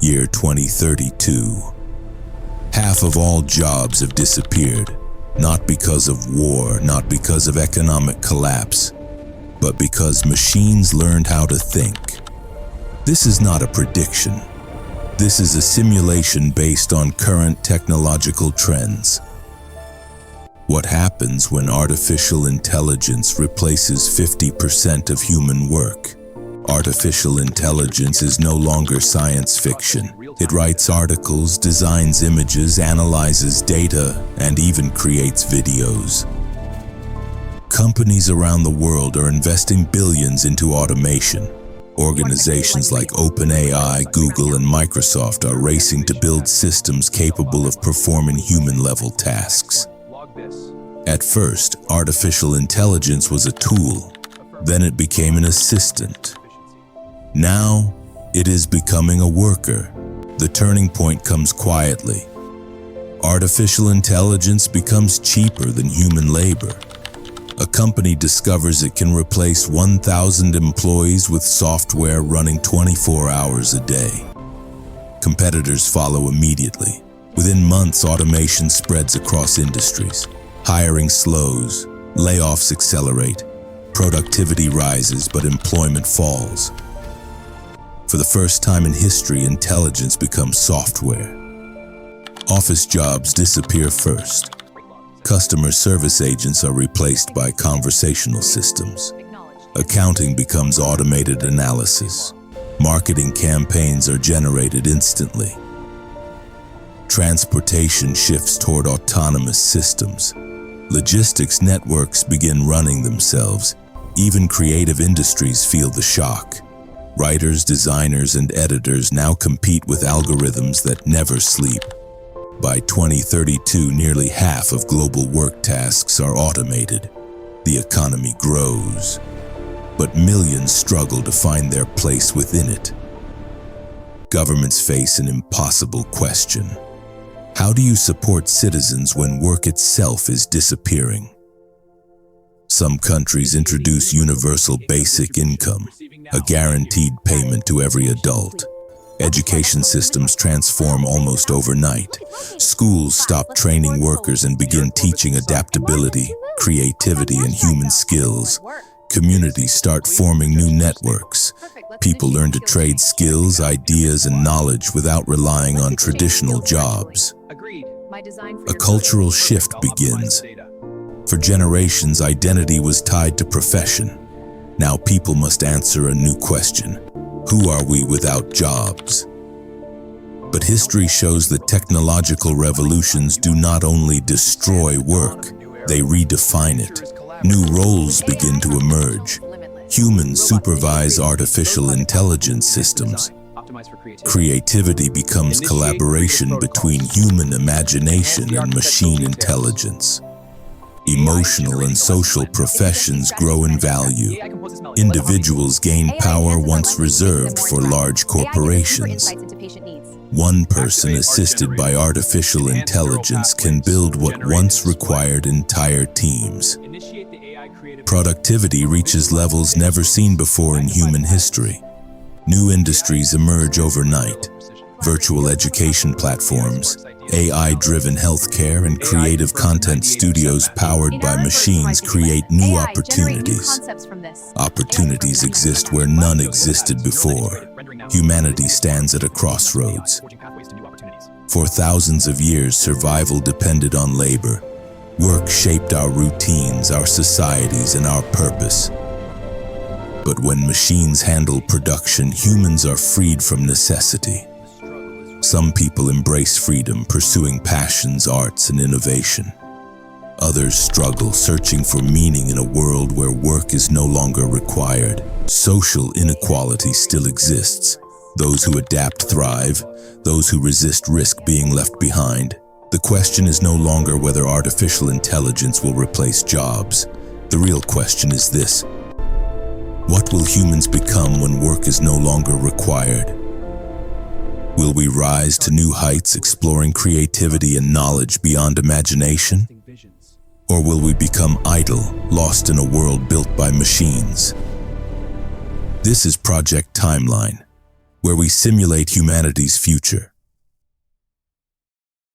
Year 2032. Half of all jobs have disappeared, not because of war, not because of economic collapse, but because machines learned how to think. This is not a prediction. This is a simulation based on current technological trends. What happens when artificial intelligence replaces 50% of human work? Artificial intelligence is no longer science fiction. It writes articles, designs images, analyzes data, and even creates videos. Companies around the world are investing billions into automation. Organizations like OpenAI, Google, and Microsoft are racing to build systems capable of performing human-level tasks. At first, artificial intelligence was a tool. Then it became an assistant. Now, it is becoming a worker. The turning point comes quietly. Artificial intelligence becomes cheaper than human labor. A company discovers it can replace 1,000 employees with software running 24 hours a day. Competitors follow immediately. Within months, automation spreads across industries. Hiring slows, layoffs accelerate, productivity rises, but employment falls. For the first time in history, intelligence becomes software. Office jobs disappear first. Customer service agents are replaced by conversational systems. Accounting becomes automated analysis. Marketing campaigns are generated instantly. Transportation shifts toward autonomous systems. Logistics networks begin running themselves. Even creative industries feel the shock. Writers, designers, and editors now compete with algorithms that never sleep. By 2032, nearly half of global work tasks are automated. The economy grows, but millions struggle to find their place within it. Governments face an impossible question. How do you support citizens when work itself is disappearing? Some countries introduce universal basic income, a guaranteed payment to every adult. Education systems transform almost overnight. Schools stop training workers and begin teaching adaptability, creativity, and human skills. Communities start forming new networks. People learn to trade skills, ideas, and knowledge without relying on traditional jobs. A cultural shift begins. For generations, identity was tied to profession. Now people must answer a new question. Who are we without jobs? But history shows that technological revolutions do not only destroy work, they redefine it. New roles begin to emerge. Humans supervise artificial intelligence systems. Creativity becomes collaboration between human imagination and machine intelligence. Emotional and social professions grow in value. Individuals gain power once reserved for large corporations. One person assisted by artificial intelligence can build what once required entire teams. Productivity reaches levels never seen before in human history. New industries emerge overnight. Virtual education platforms, AI-driven healthcare, and creative content studios powered by machines create new opportunities. Opportunities exist where none existed before. Humanity stands at a crossroads. For thousands of years, survival depended on labor. Work shaped our routines, our societies, and our purpose. But when machines handle production, humans are freed from necessity. Some people embrace freedom, pursuing passions, arts, and innovation. Others struggle, searching for meaning in a world where work is no longer required. Social inequality still exists. Those who adapt thrive, those who resist risk being left behind. The question is no longer whether artificial intelligence will replace jobs. The real question is this: what will humans become when work is no longer required? Will we rise to new heights, exploring creativity and knowledge beyond imagination? Or will we become idle, lost in a world built by machines? This is Project Timeline, where we simulate humanity's future.